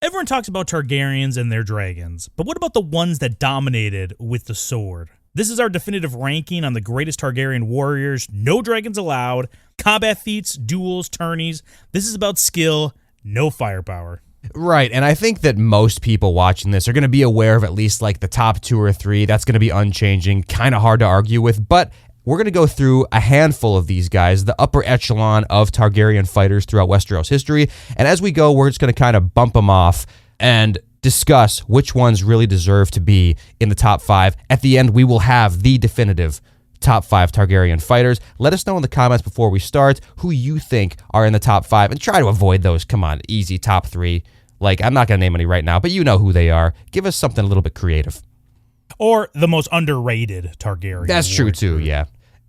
Everyone talks about Targaryens and their dragons, but what about the ones that dominated with the sword? This is our definitive ranking on the greatest Targaryen warriors. No dragons allowed. Combat feats, duels, tourneys. This is about skill, no firepower. Right, and I think that most people watching this are going to be aware of at least like the top 2 or 3. That's going to be unchanging, kind of hard to argue with, but we're going to go through a handful of these guys, the upper echelon of Targaryen fighters throughout Westeros history, and as we go, we're just going to kind of bump them off and discuss which ones really deserve to be in the top 5. At the end, we will have the definitive top 5 Targaryen fighters. Let us know in the comments before we start who you think are in the top 5, and try to avoid those, come on, easy top 3. Like, I'm not going to name any right now, but you know who they are. Give us something a little bit creative. Or the most underrated Targaryen. That's true, too, yeah.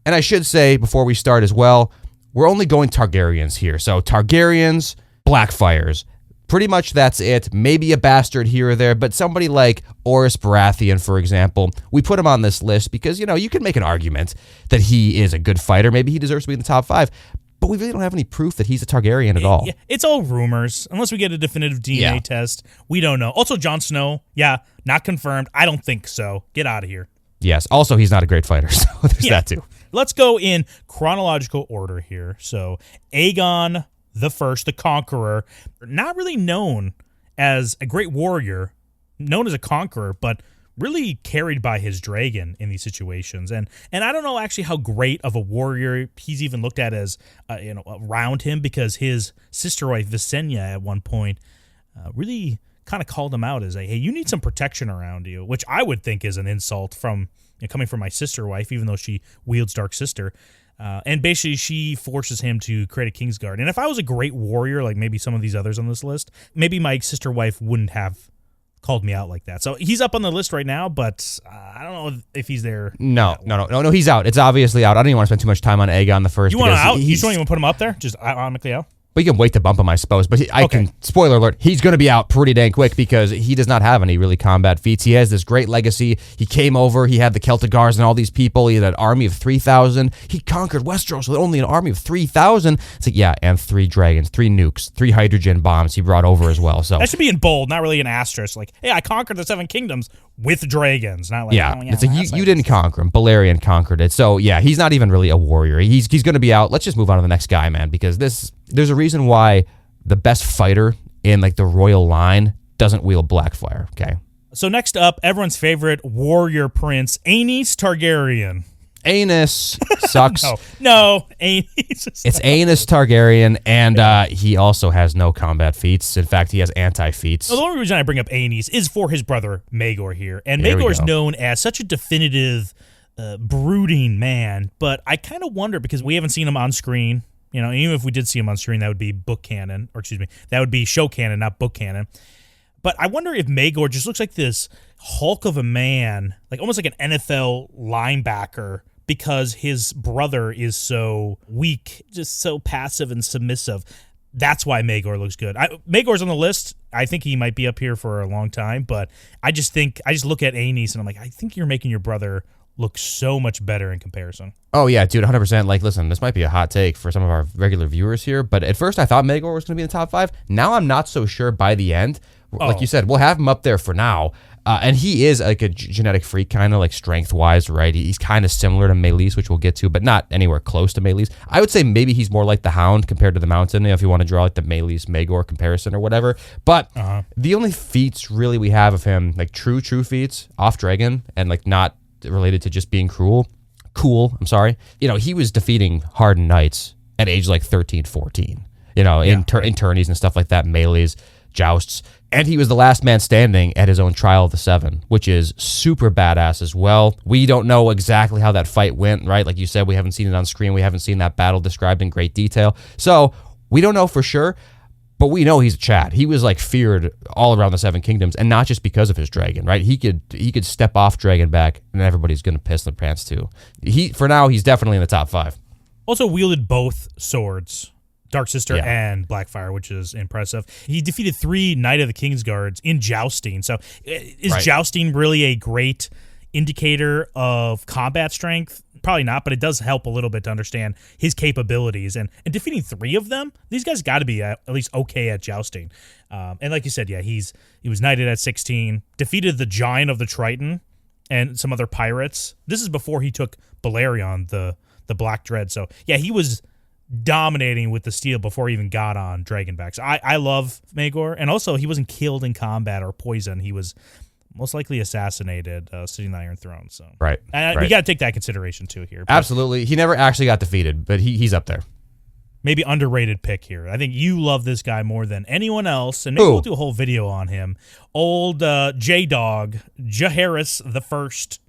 And I should say, before we start as well, we're only going Targaryens here. So Targaryens, Blackfyres. Pretty much that's it. Maybe a bastard here or there, but somebody like Orys Baratheon, for example, we put him on this list because, you know, you can make an argument that he is a good fighter. Maybe he deserves to be in the top 5. But we really don't have any proof that he's a Targaryen at all. Yeah, it's all rumors. Unless we get a definitive DNA test, we don't know. Also, Jon Snow, not confirmed. I don't think so. Get out of here. Yes. Also, he's not a great fighter, so there's that too. Let's go in chronological order here. So, Aegon the First, the Conqueror, not really known as a great warrior, known as a conqueror, but really carried by his dragon in these situations. And I don't know actually how great of a warrior he's even looked at as, around him, because his sister wife, Visenya, at one point really kind of called him out as hey, you need some protection around you, which I would think is an insult from coming from my sister wife, even though she wields Dark Sister. And basically, she forces him to create a Kingsguard. And if I was a great warrior, like maybe some of these others on this list, maybe my sister wife wouldn't have called me out like that. So he's up on the list right now, but I don't know if he's there. No, he's out. It's obviously out. I don't even want to spend too much time on Aegon the First. You want him out? You just don't even put him up there? Just automatically out? But you can wait to bump him, I suppose. But spoiler alert, he's going to be out pretty dang quick because he does not have any really combat feats. He has this great legacy. He came over, he had the Celtigars and all these people. He had an army of 3,000. He conquered Westeros with only an army of 3,000. It's like, and 3 dragons, 3 nukes, 3 hydrogen bombs he brought over as well. So that should be in bold, not really an asterisk. Like, hey, I conquered the 7 kingdoms with dragons. Not like, it's like you didn't conquer him. Balerion conquered it. So he's not even really a warrior. He's going to be out. Let's just move on to the next guy, man, because there's a reason why the best fighter in like the royal line doesn't wield Blackfyre, okay? So next up, everyone's favorite warrior prince, Aenys Targaryen. Aenys sucks. No, Aenys. It's Aenys Targaryen, and he also has no combat feats. In fact, he has anti-feats. Well, the only reason I bring up Aenys is for his brother Maegor here. And Maegor is known as such a definitive, brooding man, but I kind of wonder, because we haven't seen him on screen. You know, even if we did see him on screen, that would be book canon, that would be show canon, not book canon. But I wonder if Maegor just looks like this hulk of a man, like almost like an NFL linebacker, because his brother is so weak, just so passive and submissive. That's why Maegor looks good. Maegor's on the list. I think he might be up here for a long time, but I just look at Aenys and I'm like, I think you're making your brother look so much better in comparison. Oh, yeah, dude, 100%. Like, listen, this might be a hot take for some of our regular viewers here, but at first I thought Maegor was going to be in the top 5. Now I'm not so sure by the end. Like you said, we'll have him up there for now. And he is like a genetic freak, kind of like strength-wise, right? He's kind of similar to Maelys, which we'll get to, but not anywhere close to Maelys. I would say maybe he's more like the Hound compared to the Mountain, if you want to draw like the Maelys-Maegor comparison or whatever. But the only feats really we have of him, like true feats, off-dragon, and like not related to just being cool, you know, he was defeating hardened knights at age like 13, 14, you know, in tourneys and stuff like that, melees, jousts. And he was the last man standing at his own Trial of the Seven, which is super badass as well. We don't know exactly how that fight went, right? Like you said, we haven't seen it on screen. We haven't seen that battle described in great detail. So we don't know for sure, but we know he's a Chad. He was like feared all around the Seven Kingdoms, and not just because of his dragon, right? He could step off dragon back, and everybody's going to piss their pants too. For now, he's definitely in the top 5. Also wielded both swords, Dark Sister and Blackfyre, which is impressive. He defeated 3 Knight of the Kingsguards in jousting. So is jousting really a great indicator of combat strength? Probably not, but it does help a little bit to understand his capabilities. And defeating 3 of them, these guys got to be at least okay at jousting. And like you said, yeah, he was knighted at 16, defeated the Giant of the Triton and some other pirates. This is before he took Balerion, the Black Dread. So yeah, he was dominating with the steel before he even got on Dragonback. So I love Maegor, and also he wasn't killed in combat or poisoned. He was most likely assassinated sitting on the Iron Throne. So right. We got to take that consideration too here. Absolutely. He never actually got defeated, but he's up there. Maybe underrated pick here. I think you love this guy more than anyone else, and maybe we'll do a whole video on him. Old J-Dog, Jaehaerys I,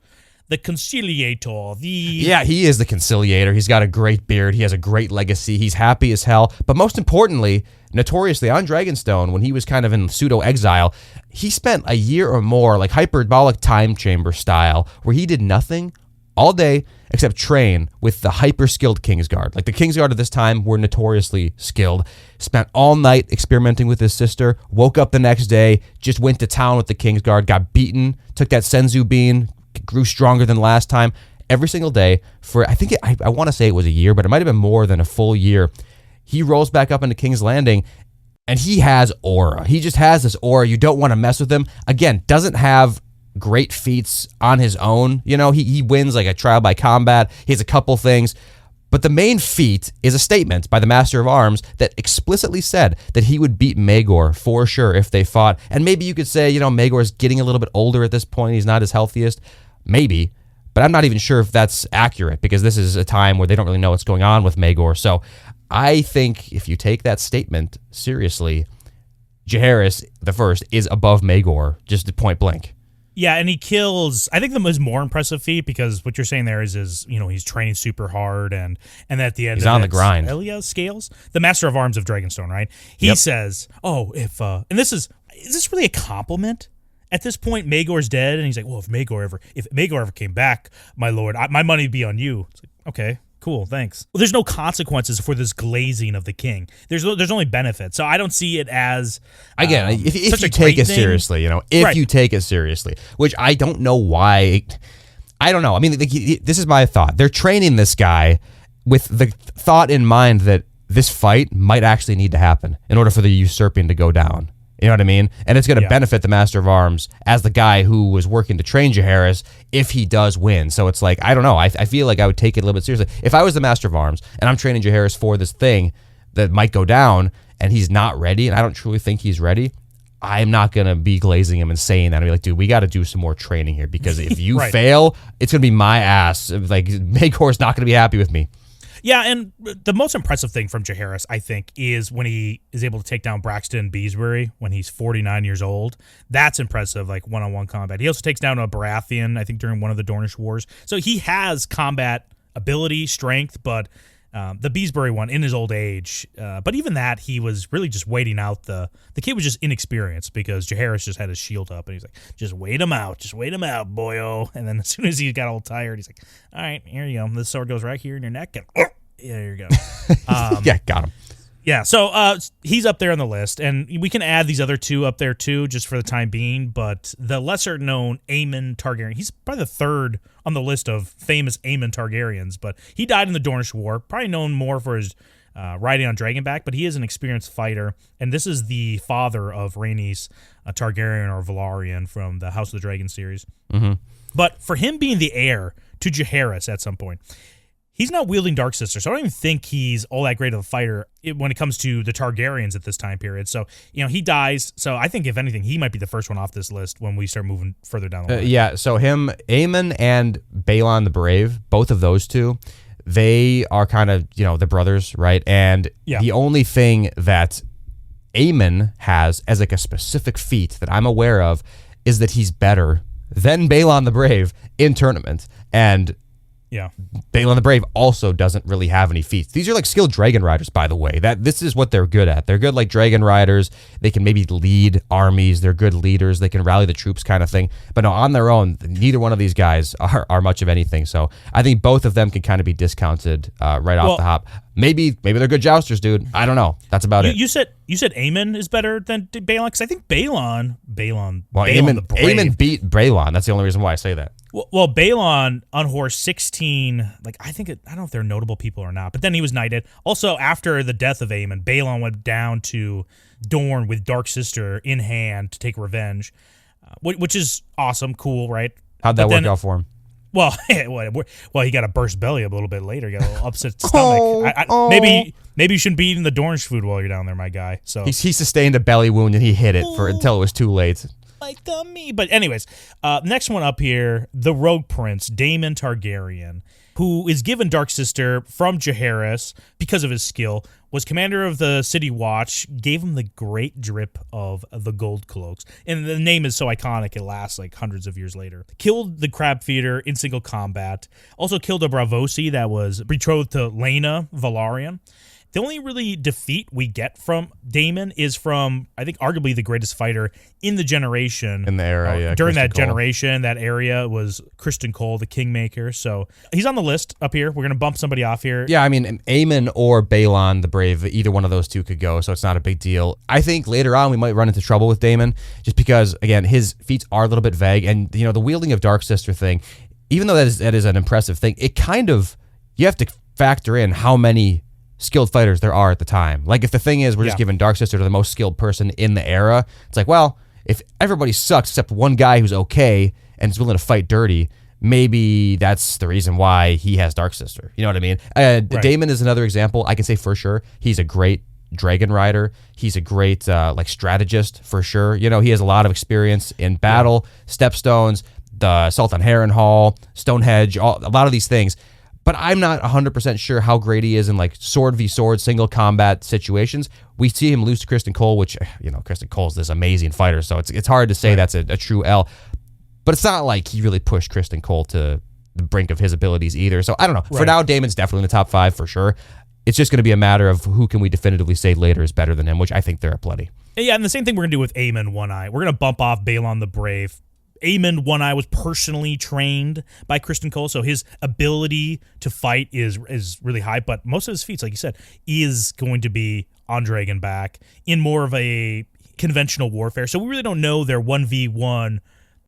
the Conciliator. Yeah, he is the Conciliator. He's got a great beard. He has a great legacy. He's happy as hell. But most importantly, notoriously on Dragonstone, when he was kind of in pseudo-exile, he spent a year or more, like hyperbolic time chamber style, where he did nothing all day except train with the hyper-skilled Kingsguard. Like the Kingsguard at this time were notoriously skilled. Spent all night experimenting with his sister, woke up the next day, just went to town with the Kingsguard, got beaten, took that Senzu bean, grew stronger than last time. Every single day for, I want to say it was a year, but it might have been more than a full year. He rolls back up into King's Landing, and he has aura. He just has this aura. You don't want to mess with him. Again, doesn't have great feats on his own. You know, he wins like a trial by combat. He has a couple things. But the main feat is a statement by the Master of Arms that explicitly said that he would beat Maegor for sure if they fought. And maybe you could say, Maegor's getting a little bit older at this point. He's not his healthiest. Maybe. But I'm not even sure if that's accurate because this is a time where they don't really know what's going on with Maegor. So I think if you take that statement seriously, Jaehaerys I is above Maegor, just point blank. Yeah, and he kills. I think the most more impressive feat, because what you're saying there is he's training super hard, and at the end he's on the grind. Elia Scales, the Master of Arms of Dragonstone, right? He says, "Oh, if and this is this really a compliment?" At this point, Maegor's dead, and he's like, "Well, if Maegor ever came back, my lord, my money would be on you." It's like, okay. Cool, thanks. Well, there's no consequences for this glazing of the king. There's only benefits. So I don't see it as again, if you take it seriously, you take it seriously, which I don't know why. I don't know. I mean, this is my thought. They're training this guy with the thought in mind that this fight might actually need to happen in order for the usurping to go down. You know what I mean? And it's going to benefit the Master of Arms as the guy who was working to train Jaehaerys if he does win. So it's like, I don't know. I feel like I would take it a little bit seriously. If I was the Master of Arms and I'm training Jaehaerys for this thing that might go down and he's not ready, and I don't truly think he's ready, I'm not going to be glazing him and saying that. I'll be like, dude, we got to do some more training here because if you fail, it's going to be my ass. Like, Maegor's not going to be happy with me. Yeah, and the most impressive thing from Jaehaerys, I think, is when he is able to take down Braxton Beesbury when he's 49 years old. That's impressive, like one-on-one combat. He also takes down a Baratheon, I think, during one of the Dornish Wars. So he has combat ability, strength, but the Beesbury one in his old age. But even that, he was really just waiting out the kid was just inexperienced because Jaehaerys just had his shield up, and he's like, just wait him out, boyo. And then as soon as he got all tired, he's like, all right, here you go. This sword goes right here in your neck, and yeah, there you go. Yeah, got him. Yeah, so he's up there on the list, and we can add these other two up there too, just for the time being, but the lesser-known Aemon Targaryen, he's probably the third on the list of famous Aemon Targaryens, but he died in the Dornish War, probably known more for his riding on Dragonback, but he is an experienced fighter, and this is the father of Rhaenys Targaryen or Velaryon from the House of the Dragon series. Mm-hmm. But for him being the heir to Jaehaerys at some point, he's not wielding Darksister, so I don't even think he's all that great of a fighter when it comes to the Targaryens at this time period. So, he dies. So I think, if anything, he might be the first one off this list when we start moving further down the line. Yeah, so him, Aemon and Baelon the Brave, both of those two, they are kind of, the brothers, right? And the only thing that Aemon has as like a specific feat that I'm aware of is that he's better than Baelon the Brave in tournament. And Baelon the Brave also doesn't really have any feats. These are like skilled dragon riders, by the way. This is what they're good at. They're good like dragon riders. They can maybe lead armies. They're good leaders. They can rally the troops kind of thing. But no, on their own, neither one of these guys are much of anything. So I think both of them can kind of be discounted right off the hop. Maybe they're good jousters, dude. I don't know. That's about it. You said Aemon is better than Baelon, because I think Baelon. Well, Aemon beat Baelon. That's the only reason why I say that. Well, Baelon on horse 16, like I don't know if they're notable people or not, but then he was knighted. Also, after the death of Aemon, Baelon went down to Dorne with Dark Sister in hand to take revenge, which is awesome, cool, right? How'd that work out for him? Well, he got a burst belly a little bit later. He got a little upset stomach. Maybe you shouldn't be eating the Dornish food while you're down there, my guy. So he sustained a belly wound and he hid it until it was too late. Like me. But anyways, next one up here, the Rogue Prince, Daemon Targaryen, who is given Dark Sister from Jaehaerys because of his skill, was commander of the City Watch, gave him the great drip of the gold cloaks. And the name is so iconic, it lasts like hundreds of years later. Killed the crab feeder in single combat. Also killed a Bravosi that was betrothed to Laena Velaryon. The only really defeat we get from Daemon is from, I think, arguably the greatest fighter in the generation. In the era, during Criston that Cole. generation, that area was Criston Cole, the Kingmaker. So he's on the list up here. We're going to bump somebody off here. Yeah, I mean, Aemon or Baelon the Brave, either one of those two could go, so it's not a big deal. I think later on we might run into trouble with Daemon, just because, again, his feats are a little bit vague, and, the wielding of Dark Sister thing, even though that is an impressive thing, it kind of, you have to factor in how many skilled fighters there are at the time. Like, if the thing is we're just giving Dark Sister to the most skilled person in the era, it's like, well, if everybody sucks except one guy who's okay and is willing to fight dirty, maybe that's the reason why he has Dark Sister. You know what I mean? Right. Daemon is another example. I can say for sure he's a great dragon rider. He's a great strategist for sure. He has a lot of experience in battle, stepstones, the Sultan Harrenhal, Stonehenge, a lot of these things. But I'm not 100% sure how great he is in like sword v sword, single combat situations. We see him lose to Criston Cole, which, Criston Cole's this amazing fighter, so it's hard to say that's a true L. But it's not like he really pushed Criston Cole to the brink of his abilities either. So I don't know. Right. For now, Daemon's definitely in the top 5 for sure. It's just going to be a matter of who can we definitively say later is better than him, which I think there are plenty. Yeah, and the same thing we're going to do with Aemon One Eye. We're going to bump off Baelon the Brave. Aemon One Eye was personally trained by Criston Cole, so his ability to fight is really high, but most of his feats, like you said, is going to be on Dragonback in more of a conventional warfare. So we really don't know their 1v1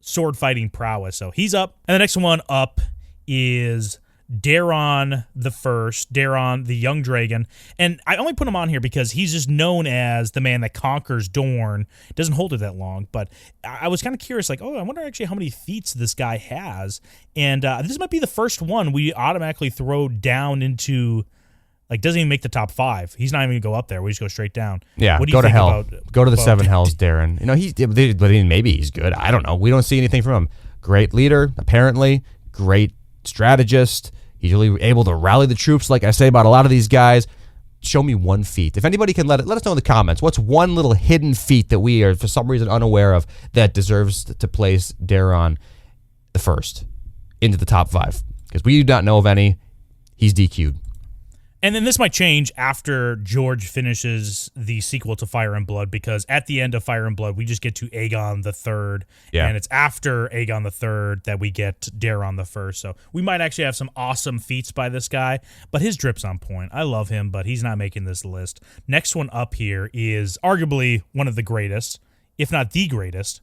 sword fighting prowess. So he's up. And the next one up is Dareon Dareon the Young Dragon. And I only put him on here because he's just known as the man that conquers Dorne. Doesn't hold it that long, but I was kind of curious, like, I wonder actually how many feats this guy has. And this might be the first one we automatically throw down into, like, doesn't even make the top 5. He's not even going to go up there. We just go straight down. Yeah, what do go you to think hell. Go to the 7 hells, Darren. Maybe he's good. I don't know. We don't see anything from him. Great leader, apparently. Great strategist. He's really able to rally the troops, like I say about a lot of these guys. Show me one feat. If anybody can let us know in the comments, what's one little hidden feat that we are for some reason unaware of that deserves to place Dareon the first into the top 5? Because we do not know of any. He's DQ'd. And then this might change after George finishes the sequel to Fire and Blood, because at the end of Fire and Blood, we just get to Aegon the Third, and it's after Aegon the Third that we get Dareon the First. So we might actually have some awesome feats by this guy, but his drip's on point. I love him, but he's not making this list. Next one up here is arguably one of the greatest, if not the greatest,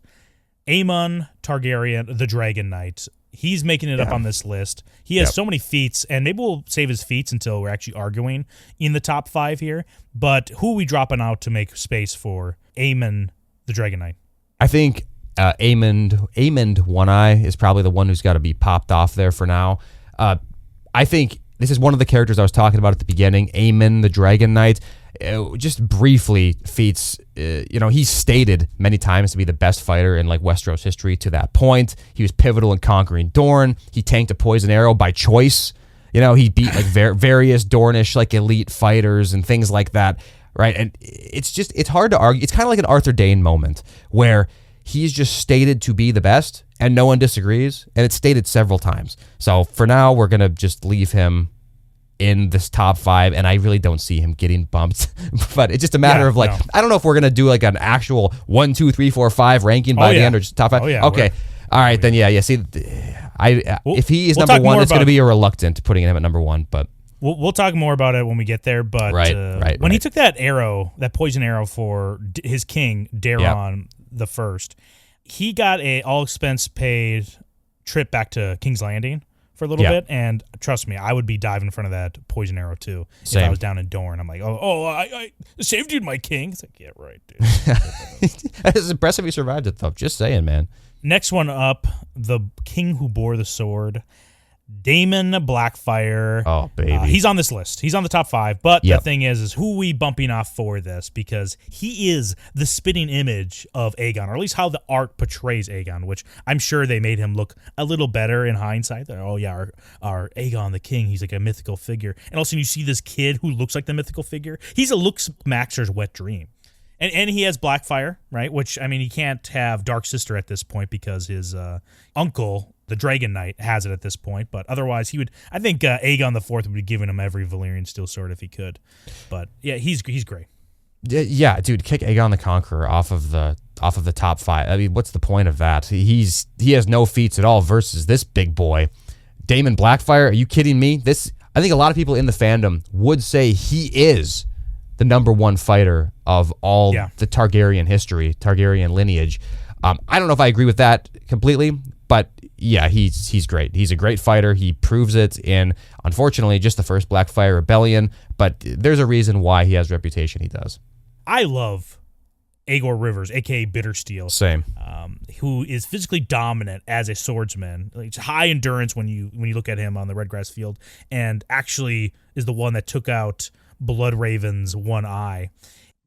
Aemon Targaryen, the Dragonknight. He's making it up on this list. He has so many feats, and maybe we'll save his feats until we're actually arguing in the top 5 here. But who are we dropping out to make space for Aemon the Dragonknight? I think Aemond One Eye is probably the one who's got to be popped off there for now. I think this is one of the characters I was talking about at the beginning, Aemon the Dragonknight. Just briefly, feats, he's stated many times to be the best fighter in like Westeros history to that point. He was pivotal in conquering Dorne. He tanked a poison arrow by choice. He beat like various Dornish like elite fighters and things like that, right? And it's hard to argue. It's kind of like an Arthur Dayne moment where he's just stated to be the best and no one disagrees, and it's stated several times. So for now, we're going to just leave him in this top 5, and I really don't see him getting bumped. But it's just a matter of like, I don't know if we're gonna do like an actual 1, 2, 3, 4, 5 ranking by the end or just top 5. Okay, all right then. Yeah. See, if he is number 1, it's gonna be a reluctant putting him at number 1. But We'll talk more about it when we get there, but when he took that poison arrow for his king, Dareon the First, he got a all-expense-paid trip back to King's Landing for a little bit, and trust me, I would be diving in front of that poison arrow too. Same. If I was down in Dorne. I'm like, I saved you, my king. It's like, yeah, right, dude. It's impressive he survived it, though. Just saying, man. Next one up, the king who bore the sword, Daemon Blackfyre. Oh, baby. He's on this list. He's on the top 5. But the thing is who are we bumping off for this? Because he is the spitting image of Aegon, or at least how the art portrays Aegon, which I'm sure they made him look a little better in hindsight. They're, our Aegon the king, he's like a mythical figure. And also you see this kid who looks like the mythical figure. He's a looks maxer's wet dream. And he has Blackfyre, right? Which, I mean, he can't have Dark Sister at this point because his uncle, the Dragonknight, has it at this point. But otherwise, he would. I think Aegon the Fourth would be giving him every Valyrian steel sword if he could. But yeah, he's great. Yeah, dude, kick Aegon the Conqueror off of the top 5. I mean, what's the point of that? He has no feats at all versus this big boy, Daemon Blackfyre. Are you kidding me? I think a lot of people in the fandom would say he is the number 1 fighter of all the Targaryen history, Targaryen lineage. I don't know if I agree with that completely, but yeah, he's great. He's a great fighter. He proves it in, unfortunately, just the first Blackfyre rebellion, but there's a reason why he has the reputation he does. I love Aegor Rivers, a.k.a. Bittersteel. Same. Who is physically dominant as a swordsman. It's high endurance when you look at him on the red grass field, and actually is the one that took out Bloodraven's one eye.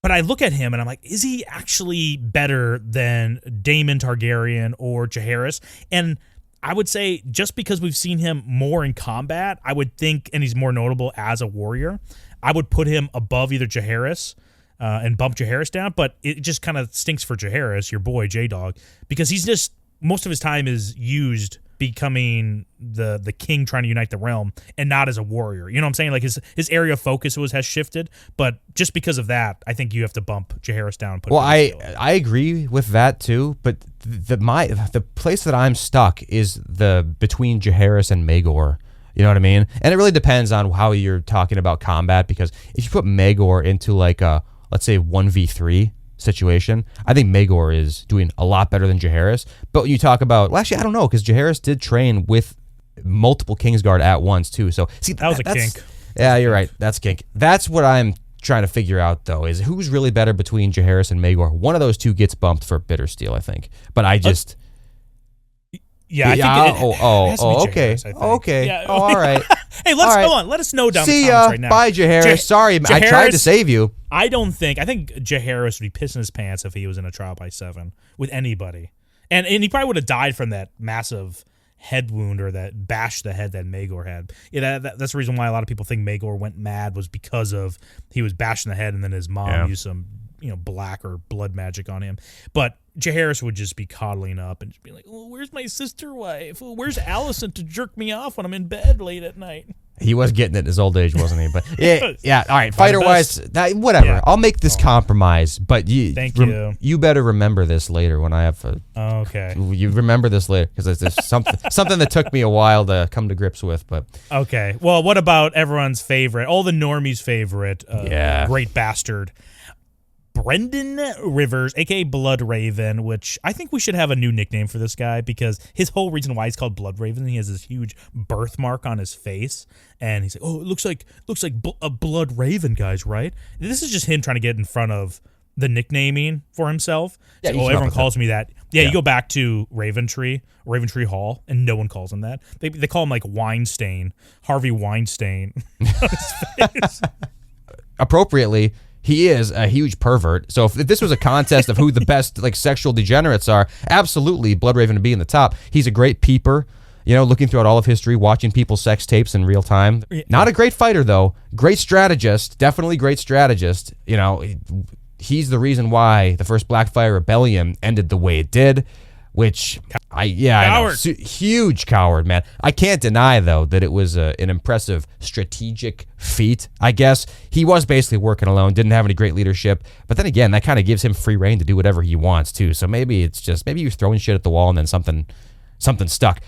But I look at him and I'm like, is he actually better than Daemon Targaryen or Jaehaerys? And I would say just because we've seen him more in combat, I would think, and he's more notable as a warrior, I would put him above either Jaehaerys and bump Jaehaerys down. But it just kind of stinks for Jaehaerys, your boy J-Dog, because he's just, most of his time is used becoming the king trying to unite the realm and not as a warrior. You know what I'm saying? Like his area of focus has shifted, but just because of that, I think you have to bump Jaehaerys down. And put I agree with that too, but the place that I'm stuck is between Jaehaerys and Maegor. You know what I mean? And it really depends on how you're talking about combat, because if you put Maegor into like a, let's say 1v3 situation, I think Maegor is doing a lot better than Jaehaerys. But when you talk about, well, actually, I don't know, because Jaehaerys did train with multiple Kingsguard at once too. So see, that was a kink. Yeah, you're right. That's kink. That's what I'm trying to figure out though, is who's really better between Jaehaerys and Maegor. One of those two gets bumped for Bittersteel, I think. But I just. I think it has to be okay. Jaehaerys, I think. Okay. Yeah. Oh, all right. Hey, hold on. Let us know down See the comments right now. Bye, Jaehaerys. Sorry, I tried to save you. I think Jaehaerys would be pissing his pants if he was in a trial by 7 with anybody. And he probably would have died from that massive head wound or that bash to the head that Maegor had. Yeah, that's the reason why a lot of people think Maegor went mad, was because of he was bashed in the head and then his mom used some black or blood magic on him. But Jaehaerys would just be coddling up and just be like, oh, where's my sister wife? Oh, where's Alicent to jerk me off when I'm in bed late at night? He was getting it in his old age, wasn't he? But yeah. All right, fighter-wise, whatever. Yeah. I'll make this compromise, but thank you. You better remember this later when I have. Okay. You remember this later, because there's something that took me a while to come to grips with. But okay. Well, what about everyone's favorite, all the normies' favorite, great bastard, Brendyn Rivers, a.k.a. Bloodraven, which I think we should have a new nickname for this guy, because his whole reason why he's called Bloodraven, he has this huge birthmark on his face, and he's like, oh, it looks like a blood raven, guys, right? This is just him trying to get in front of the nicknaming for himself. Yeah, so, everyone calls me that. Yeah, you go back to Raventree Hall, and no one calls him that. They call him like Weinstein, Harvey Weinstein. On his face. Appropriately, he is a huge pervert. So if this was a contest of who the best sexual degenerates are, absolutely Bloodraven would be in the top. He's a great peeper, looking throughout all of history, watching people's sex tapes in real time. Not a great fighter though. Great strategist, definitely great strategist. He's the reason why the first Blackfyre rebellion ended the way it did. Which I know. Huge coward, man. I can't deny though that it was an impressive strategic feat. I guess he was basically working alone, didn't have any great leadership. But then again, that kind of gives him free reign to do whatever he wants too. So maybe he was throwing shit at the wall and then something stuck.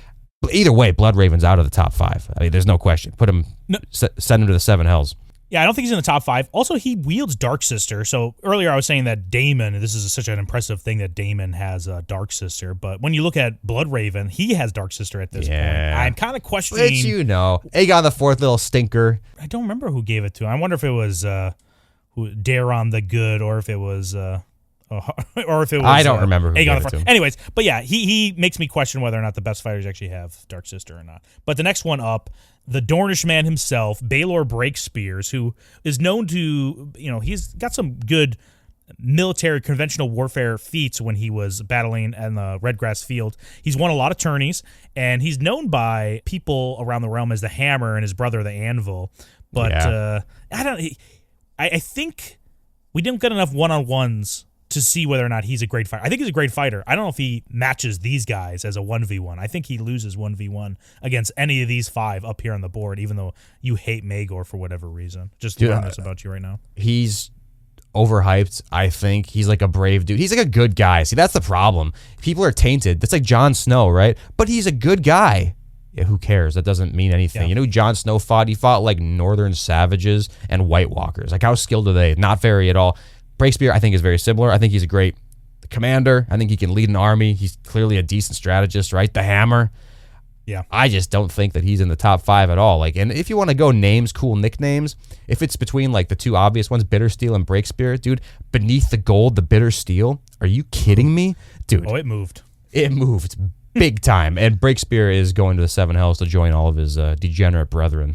Either way, Bloodraven's out of the top 5. I mean, there's no question. Put him, send him to the 7 hells. Yeah, I don't think he's in the top 5. Also, he wields Dark Sister. So earlier I was saying that Daemon, this is such an impressive thing that Daemon has a Dark Sister. But when you look at Bloodraven, he has Dark Sister at this point. I'm kind of questioning. Which Aegon the 4th, little stinker. I don't remember who gave it to him. I wonder if it was Dareon the Good, or if it was. I don't remember who Aegon gave it to him. Anyways, but yeah, he makes me question whether or not the best fighters actually have Dark Sister or not. But the next one up, the Dornish man himself, Baelor Breakspears, who is known to, he's got some good military conventional warfare feats when he was battling in the Redgrass Field. He's won a lot of tourneys, and he's known by people around the realm as the Hammer and his brother the Anvil. But I think we didn't get enough one-on-ones to see whether or not he's a great fighter. I think he's a great fighter. I don't know if he matches these guys as a 1v1. I think he loses 1v1 against any of these 5 up here on the board, even though you hate Maegor for whatever reason. Just learn this about you right now. He's overhyped, I think. He's like a brave dude. He's like a good guy. See, that's the problem. People are tainted. That's like Jon Snow, right? But he's a good guy. Yeah, who cares? That doesn't mean anything. Yeah. You know who Jon Snow fought? He fought like northern savages and White Walkers. Like, how skilled are they? Not very at all. Breakspear, I think, is very similar. I think he's a great commander. I think he can lead an army. He's clearly a decent strategist, right? The Hammer. Yeah. I just don't think that he's in the top 5 at all. Like, and if you want to go names, cool nicknames, if it's between like the 2 obvious ones, Bittersteel and Breakspear, dude, beneath the gold, the Bittersteel. Are you kidding me? Dude. Oh, it moved. It moved big time. And Breakspear is going to the 7 hells to join all of his degenerate brethren.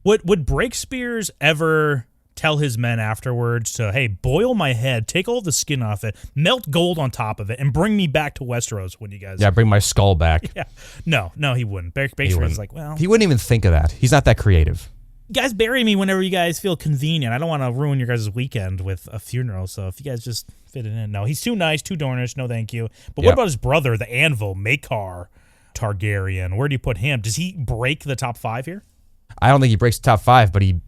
Would Breakspears ever tell his men afterwards to, hey, boil my head, take all the skin off it, melt gold on top of it, and bring me back to Westeros when you guys... Yeah, bring my skull back. Yeah. No, he wouldn't. Breakspears is like, well... He wouldn't even think of that. He's not that creative. You guys bury me whenever you guys feel convenient. I don't want to ruin your guys' weekend with a funeral, so if you guys just fit it in. No, he's too nice, too Dornish, no thank you. But what about his brother, the Anvil, Maekar Targaryen? Where do you put him? Does he break the top 5 here? I don't think he breaks the top 5, but he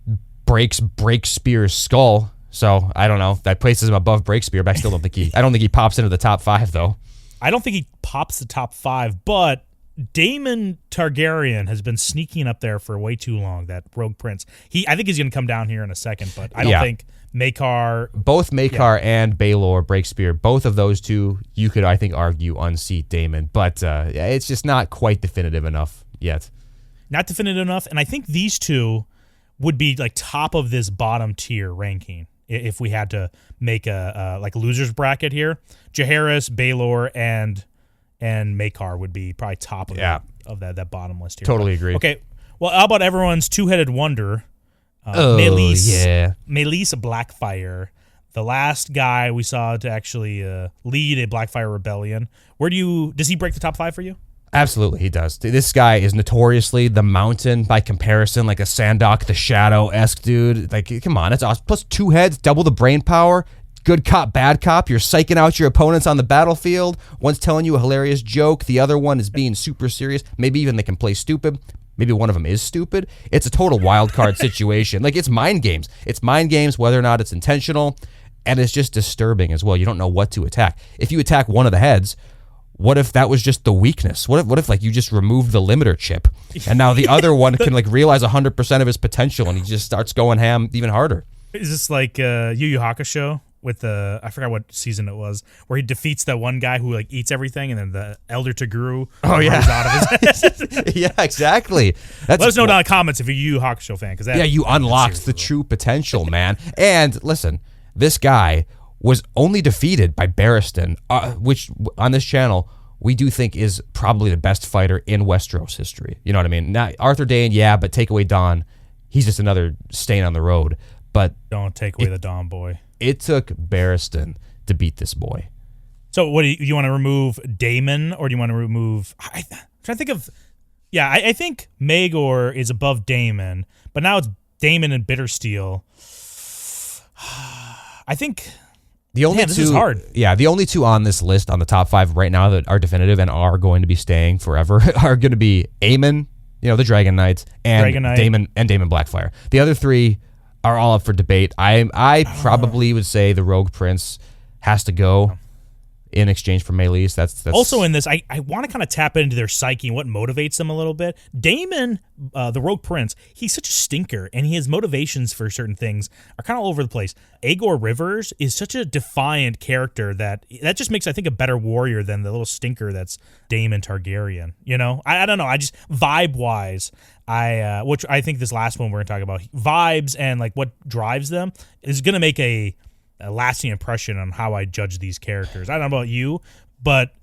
breaks Breakspear's skull. So I don't know. That places him above Breakspear, but I still don't think I don't think he pops into the top 5 though. I don't think he pops the top 5, but Daemon Targaryen has been sneaking up there for way too long. That rogue prince. I think he's going to come down here in a second, but I don't think Maekar. Both Maekar and Baelor Breakspear, both of those two, you could I think argue unseat Daemon, but it's just not quite definitive enough yet. Not definitive enough, and I think these two would be like top of this bottom tier ranking if we had to make a like losers bracket here. Jaehaerys, Baelor, and Maekar would be probably top of that bottom list here. Totally agree. Okay, well, how about everyone's two-headed wonder, Maelys Blackfyre, the last guy we saw to actually lead a Blackfyre rebellion. Does he break the top 5 for you? Absolutely, he does. This guy is notoriously the Mountain by comparison, like a Sandok the Shadow-esque dude. Like, come on, that's awesome. Plus 2 heads, double the brain power. Good cop, bad cop. You're psyching out your opponents on the battlefield. One's telling you a hilarious joke. The other one is being super serious. Maybe even they can play stupid. Maybe one of them is stupid. It's a total wild card situation. Like, it's mind games. It's mind games whether or not it's intentional, and it's just disturbing as well. You don't know what to attack. If you attack one of the heads, what if that was just the weakness? What if like you just removed the limiter chip and now the other one can like realize 100% of his potential and he just starts going ham even harder? Is this like Yu Yu Hakusho with I forgot what season it was, where he defeats that one guy who like eats everything and then the Elder Toguro comes out of his head? Yeah, exactly. Let us know down in the comments if you're a Yu Yu Hakusho fan. You unlocked the true potential, man. And listen, this guy was only defeated by Barristan, which on this channel we do think is probably the best fighter in Westeros history. You know what I mean? Not Arthur Dayne, but take away Don, he's just another stain on the road. But don't take away the Don boy. It took Barristan to beat this boy. So what do you want to remove Daemon, or do you want to remove... I'm trying to think of... Yeah, I think Maegor is above Daemon, but now it's Daemon and Bittersteel. I think... this is hard. Yeah, the only 2 on this list on the top 5 right now that are definitive and are going to be staying forever are going to be Aemon, the Dragonknight, and Daemon Blackfyre. The other 3 are all up for debate. I probably would say the Rogue Prince has to go. in exchange for Maelys. That's also in this. I want to kind of tap into their psyche and what motivates them a little bit. Daemon, the Rogue Prince, he's such a stinker, and his motivations for certain things are kind of all over the place. Aegor Rivers is such a defiant character that just makes, I think, a better warrior than the little stinker that's Daemon Targaryen. You know, I don't know. I just vibe wise, which I think this last one we're gonna talk about, vibes and like what drives them is gonna make a lasting impression on how I judge these characters. I don't know about you, but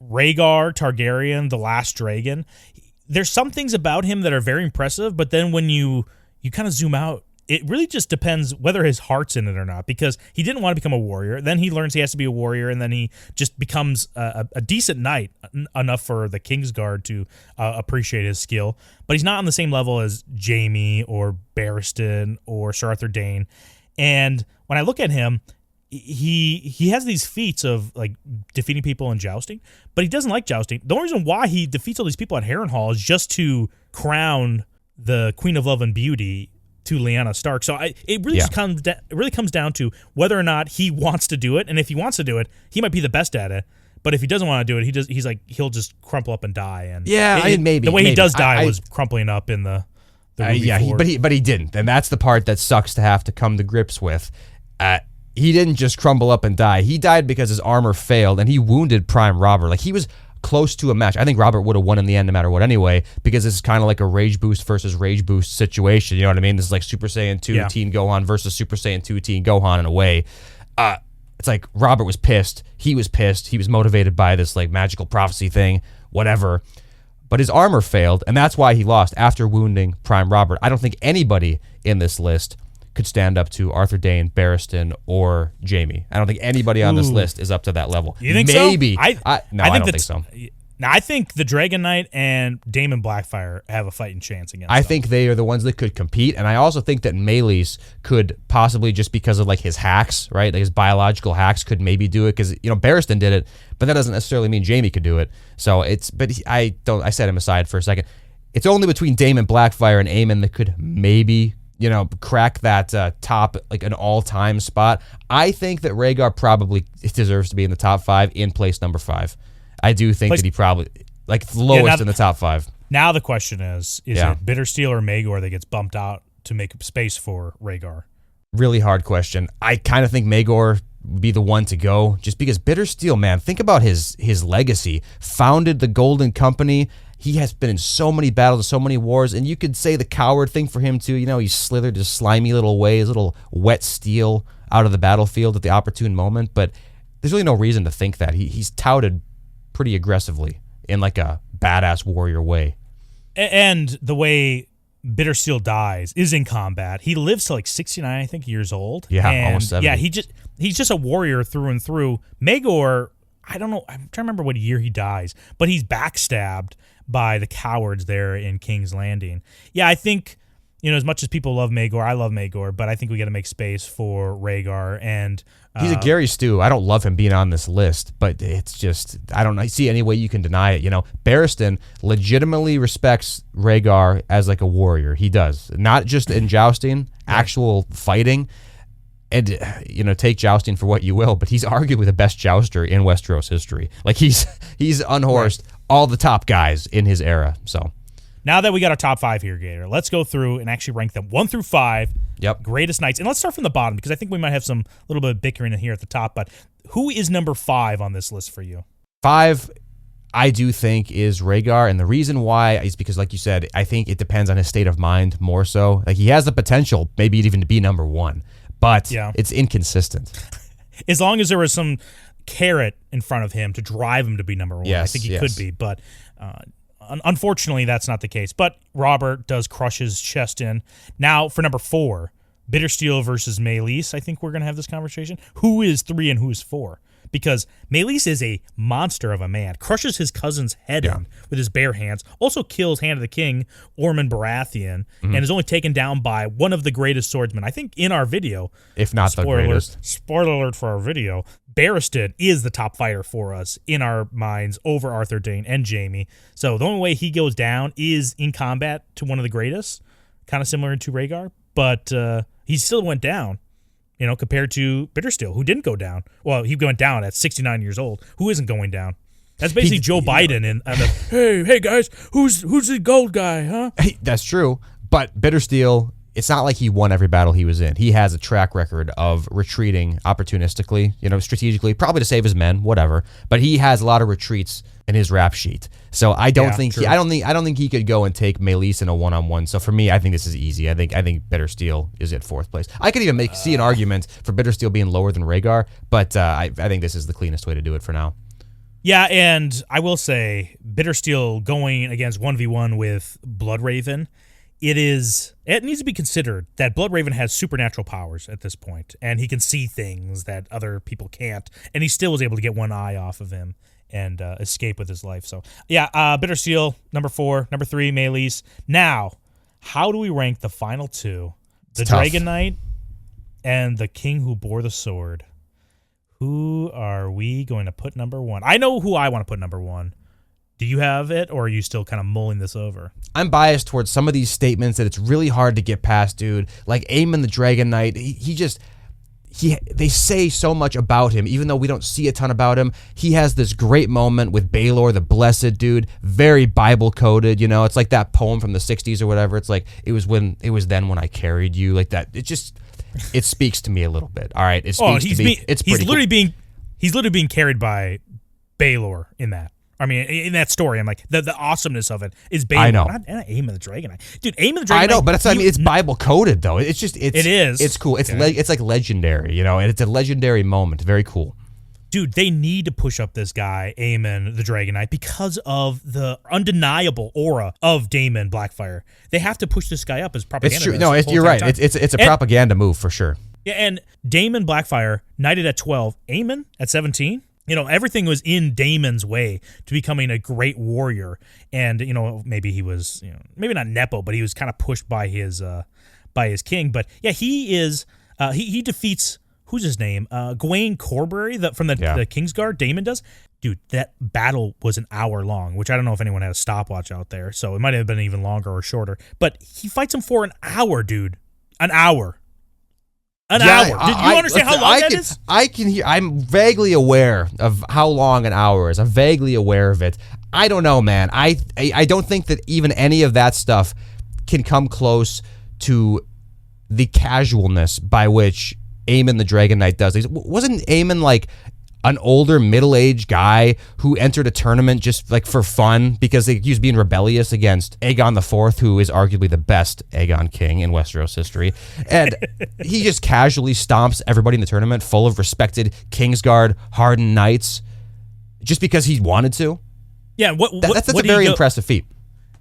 Rhaegar Targaryen, the Last Dragon, there's some things about him that are very impressive, but then when you kind of zoom out, it really just depends whether his heart's in it or not, because he didn't want to become a warrior. Then he learns he has to be a warrior, and then he just becomes a decent knight, enough for the Kingsguard to appreciate his skill. But he's not on the same level as Jaime or Barristan or Sir Arthur Dayne. And when I look at him, he has these feats of like defeating people in jousting, but he doesn't like jousting. The only reason why he defeats all these people at Harrenhal is just to crown the Queen of Love and Beauty to Lyanna Stark. So it really comes down to whether or not he wants to do it, and if he wants to do it, he might be the best at it. But if he doesn't want to do it, he'll just crumple up and die. And maybe the way he does die was crumpling up in the but he didn't, and that's the part that sucks to have to come to grips with. He didn't just crumble up and die. He died because his armor failed, and he wounded Prime Robert. Like, he was close to a match. I think Robert would have won in the end no matter what anyway, because this is kind of like a Rage Boost versus Rage Boost situation. You know what I mean? This is like Super Saiyan 2 Teen Gohan versus Super Saiyan 2 Teen Gohan in a way. It's like Robert was pissed. He was pissed. He was motivated by this like magical prophecy thing, whatever. But his armor failed, and that's why he lost after wounding Prime Robert. I don't think anybody in this list could stand up to Arthur Dayne, Barristan, or Jaime. I don't think anybody on this list is up to that level. You think Maybe. so? I don't think so. Now, I think the Dragon Knight and Daemon Blackfyre have a fighting chance against I them. think they are the ones that could compete, and I also think that Maelys could possibly, just because of like his hacks, right? Like his biological hacks could maybe do it, because Barristan did it, but that doesn't necessarily mean Jaime could do it. So I set him aside for a second. It's only between Daemon Blackfyre and Aemon that could maybe crack that top, like an all-time spot. I think that Rhaegar probably deserves to be in the top 5 in place number 5. I do think that he probably, like, the lowest in the top 5. Now the question is it Bittersteel or Maegor that gets bumped out to make space for Rhaegar? Really hard question. I kind of think Maegor would be the one to go, just because Bittersteel, man, think about his legacy. Founded the Golden Company. He has been in so many battles, so many wars, and you could say the coward thing for him too. He slithered his slimy little way, his little wet steel out of the battlefield at the opportune moment. But there's really no reason to think that. He's touted pretty aggressively in like a badass warrior way. And the way Bittersteel dies is in combat. He lives to like 69, I think, years old. Yeah, and almost 70. Yeah, he's just a warrior through and through. Maegor, I don't know. I'm trying to remember what year he dies, but he's backstabbed by the cowards there in King's Landing. Yeah, I think, as much as people love Maegor, I love Maegor, but I think we got to make space for Rhaegar. And he's a Gary Stew. I don't love him being on this list, but it's just, I don't see any way you can deny it. Barristan legitimately respects Rhaegar as like a warrior. He does. Not just in jousting, actual fighting. And, take jousting for what you will, but he's arguably the best jouster in Westeros history. Like, he's unhorsed all the top guys in his era. So now that we got our top 5 here, Gator, let's go through and actually rank them 1 through 5. Yep. Greatest knights. And let's start from the bottom, because I think we might have some little bit of bickering in here at the top. But who is number 5 on this list for you? 5, I do think, is Rhaegar. And the reason why is because, like you said, I think it depends on his state of mind more so. Like, he has the potential maybe even to be number 1, but it's inconsistent. As long as there was some carrot in front of him to drive him to be number 1, I think he could be. But unfortunately, that's not the case. But Robert does crush his chest in. Now, for number 4, Bittersteel versus Maelys. I think we're going to have this conversation. Who is 3 and who is 4? Because Maelys is a monster of a man. Crushes his cousin's head in with his bare hands. Also kills Hand of the King, Ormond Baratheon, and is only taken down by one of the greatest swordsmen. I think in our video, if not the greatest. Spoiler alert for our video, Barristan is the top fighter for us in our minds over Arthur Dayne and Jaime. So the only way he goes down is in combat to one of the greatest, kind of similar to Rhaegar, but he still went down. compared to Bittersteel, who didn't go down. Well, he went down at 69 years old. Who isn't going down? That's basically Joe Biden and hey guys, who's the gold guy, huh? Hey, that's true. But Bittersteel, it's not like he won every battle he was in. He has a track record of retreating opportunistically, strategically, probably to save his men, whatever. But he has a lot of retreats in his rap sheet. So I don't think I don't think he could go and take Maelys in a one-on-one. So for me, I think this is easy. I think Bittersteel is at 4th place. I could even see an argument for Bittersteel being lower than Rhaegar, but I think this is the cleanest way to do it for now. Yeah, and I will say, Bittersteel going against 1v1 with Bloodraven, it needs to be considered that Bloodraven has supernatural powers at this point, and he can see things that other people can't, and he still was able to get one eye off of him and escape with his life. So, yeah, Bittersteel, number 4, number 3, Maelys. Now, how do we rank the final two? The Dragon Knight and the King Who Bore the Sword. Who are we going to put number 1? I know who I want to put number 1. Do you have it, or are you still kind of mulling this over? I'm biased towards some of these statements that it's really hard to get past, dude. Like Aemon the Dragonknight, they say so much about him, even though we don't see a ton about him. He has this great moment with Baelor, the Blessed, dude. Very Bible coded, It's like that poem from the 60s or whatever. It's like, it was then when I carried you, like that. It speaks to me a little bit. All right, it speaks to me. He's literally being carried by Baelor in that. I mean, in that story, I'm like, the awesomeness of it is Baelor. I know. Not Aemon the Dragonknight. Dude, Aemon the Dragonknight. I know, but it's Bible coded though. It is. It's cool. It's okay. It's like legendary, and it's a legendary moment. Very cool. Dude, they need to push up this guy, Aemon the Dragonknight, because of the undeniable aura of Daemon Blackfyre. They have to push this guy up as propaganda. It's true. No, you're right. It's a propaganda move for sure. Yeah, and Daemon Blackfyre, knighted at 12, Aemon at 17. Everything was in Daemon's way to becoming a great warrior. And, maybe he was, maybe not Nepo, but he was kind of pushed by his king. But yeah, he is, he defeats, who's his name? Gawain Corbury from the Kingsguard, Daemon does. Dude, that battle was an hour long, which I don't know if anyone had a stopwatch out there. So it might have been even longer or shorter. But he fights him for an hour, dude. An hour. An hour. Did you understand how long that is? I can hear. I'm vaguely aware of how long an hour is. I'm vaguely aware of it. I don't know, man. I don't think that even any of that stuff can come close to the casualness by which Aemon the Dragonknight does these. Wasn't Aemon like an older middle-aged guy who entered a tournament just like for fun because he was being rebellious against Aegon IV, who is arguably the best Aegon king in Westeros history, and he just casually stomps everybody in the tournament full of respected Kingsguard hardened knights just because he wanted to? Yeah, that's a very impressive feat.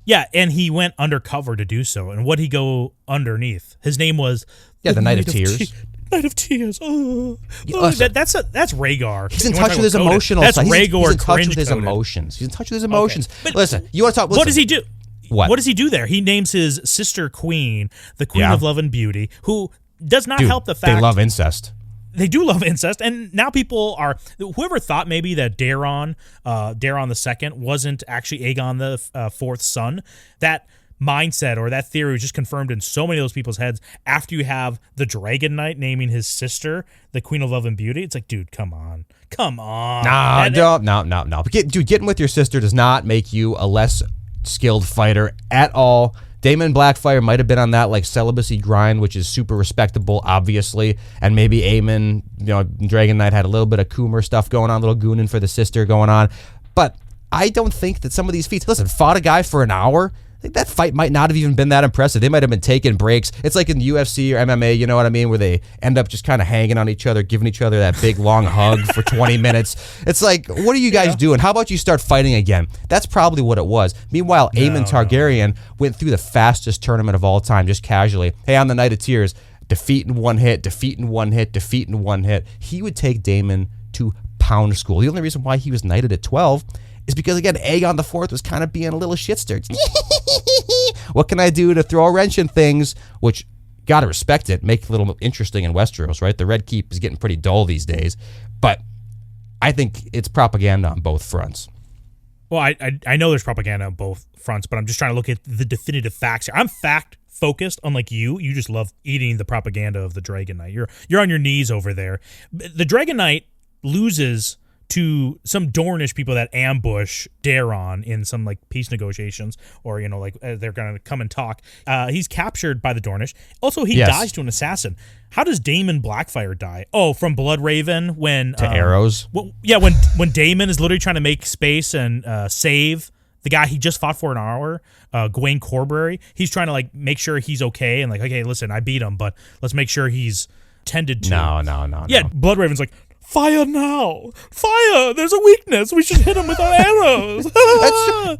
Yeah, and he went undercover to do so. And what did he go underneath? His name was the Knight of Tears. Knight of Tears. That's Rhaegar. He's in touch with his emotional side. That's Rhaegar. He's in touch with his emotions. He's in touch with his emotions. Okay. Listen, you want to talk? What does he do? What does he do there? He names his sister queen, the Queen of Love and Beauty, who does not help the fact they love incest. They do love incest, and now people are. Whoever thought maybe that Dareon II wasn't actually Aegon the fourth's son, that mindset or that theory was just confirmed in so many of those people's heads after you have the Dragon Knight naming his sister the Queen of Love and Beauty. It's like, dude, come on. No. Dude, getting with your sister does not make you a less skilled fighter at all. Daemon Blackfyre might have been on that like celibacy grind, which is super respectable, obviously. And maybe Aemon, Dragon Knight had a little bit of Coomer stuff going on, a little gooning for the sister going on. But I don't think that some of these feats, listen, fought a guy for an hour. I think that fight might not have even been that impressive. They might have been taking breaks. It's like in UFC or MMA, you know what I mean, where they end up just kind of hanging on each other, giving each other that big, long hug for 20 minutes. It's like, what are you guys doing? How about you start fighting again? That's probably what it was. Meanwhile, Aemon Targaryen went through the fastest tournament of all time, just casually. Hey, on the Night of Tears, defeating one hit. He would take Daemon to pound school. The only reason why he was knighted at 12 is because, again, Aegon IV was kind of being a little shitster. What can I do to throw a wrench in things? Which, gotta respect it, make it a little interesting in Westeros, right? The Red Keep is getting pretty dull these days. But I think it's propaganda on both fronts. Well, I know there's propaganda on both fronts, but I'm just trying to look at the definitive facts here. I'm fact focused, unlike you. You just love eating the propaganda of the Dragon Knight. You're on your knees over there. The Dragon Knight loses to some Dornish people that ambush Dareon in some like peace negotiations, or they're gonna come and talk. He's captured by the Dornish. Also, he dies to an assassin. How does Daemon Blackfyre die? Oh, from Bloodraven when arrows. When Daemon is literally trying to make space and save the guy he just fought for an hour, Gawain Corbury. He's trying to like make sure he's okay and like, okay, listen, I beat him, but let's make sure he's tended to. No. Yeah, Bloodraven's like, fire now! Fire! There's a weakness. We should hit him with our arrows.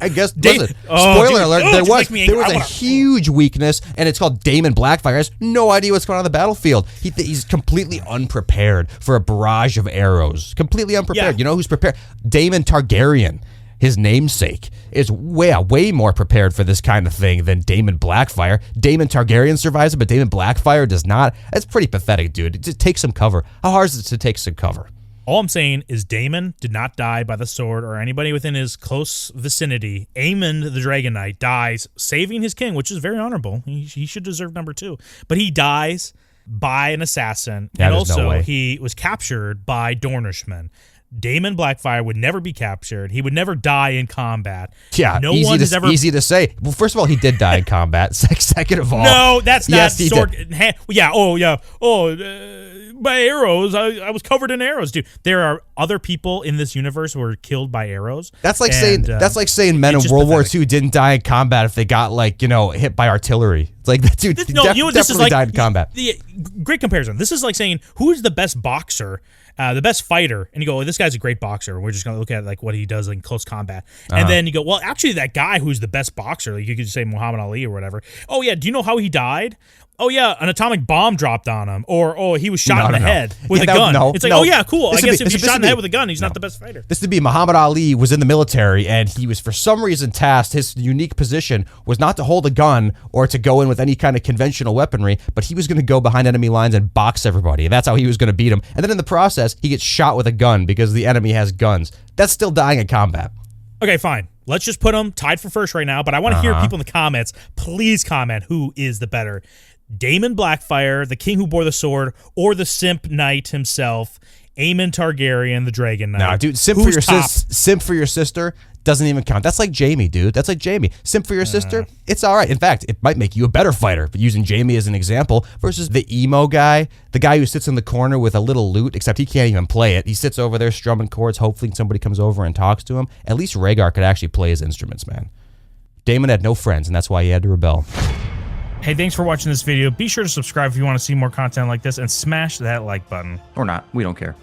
I guess. Spoiler alert. There was a huge weakness, and it's called Daemon Blackfyre. He has no idea what's going on the battlefield. He's completely unprepared for a barrage of arrows. Completely unprepared. Yeah. You know who's prepared? Daemon Targaryen. His namesake is way more prepared for this kind of thing than Daemon Blackfyre. Daemon Targaryen survives it, but Daemon Blackfyre does not. That's pretty pathetic, dude. Just take some cover. How hard is it to take some cover? All I'm saying is Daemon did not die by the sword or anybody within his close vicinity. Aemond the Dragonknight dies saving his king, which is very honorable. He should deserve number 2. But he dies by an assassin, and also he was captured by Dornishmen. Daemon Blackfyre would never be captured. He would never die in combat. Yeah, easy to say. Well, first of all, he did die in combat. Second of all, no, that's not yes, sword. By arrows. I was covered in arrows, dude. There are other people in this universe who were killed by arrows. That's like saying men in World War II didn't die in combat if they got hit by artillery. It's like that dude definitely died in combat. Great comparison. This is like saying who is the best boxer, the best fighter, and you go, well, this guy's a great boxer. We're just gonna look at like what he does in close combat, and then you go, well, actually, that guy who's the best boxer, like you could say Muhammad Ali or whatever. Oh yeah, do you know how he died? Oh yeah, an atomic bomb dropped on him, or he was shot in the head with a gun. It's like, oh yeah, cool. I guess if he's shot in the head with a gun, he's not the best fighter. This would be Muhammad Ali was in the military, and he was for some reason tasked. His unique position was not to hold a gun or to go in with any kind of conventional weaponry, but he was going to go behind enemy lines and box everybody. That's how he was going to beat him. And then in the process, he gets shot with a gun because the enemy has guns. That's still dying in combat. Okay, fine. Let's just put them tied for first right now, but I want to hear people in the comments. Please comment who is the better. Daemon Blackfyre, the king who bore the sword, or the simp knight himself, Aemon Targaryen, the Dragon Knight. Nah, dude, simp for your sister doesn't even count. That's like Jaime, dude. That's like Jaime. Simp for your sister, it's all right. In fact, it might make you a better fighter. But using Jaime as an example versus the emo guy, the guy who sits in the corner with a little lute, except he can't even play it. He sits over there strumming chords. Hopefully somebody comes over and talks to him. At least Rhaegar could actually play his instruments, man. Daemon had no friends, and that's why he had to rebel. Hey, thanks for watching this video. Be sure to subscribe if you want to see more content like this, and smash that like button. Or not. We don't care.